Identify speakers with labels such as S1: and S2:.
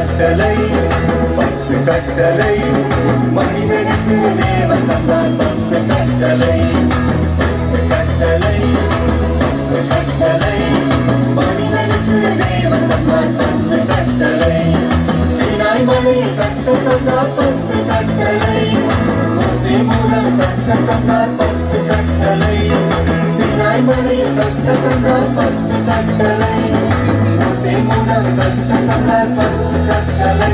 S1: கட்டளை பத்து கட்டளை மனிதனுக்கு தேவன் தந்தார் பத்து கட்டளை பத்து கட்டளை பத்து கட்டளை மனிதனுக்கு தேவன் தந்தார் பத்து கட்டளை சீனாய் மலையில் கட்ட தந்தார் பத்து கட்டளை மோசே மூலம் கட்ட தந்தார் பத்து கட்டளை சீனாய் மலையில் கட்ட தந்தார் பத்து கட்டளை மோசே மூலம் கட்ட தந்தார் பத்து கட்டளை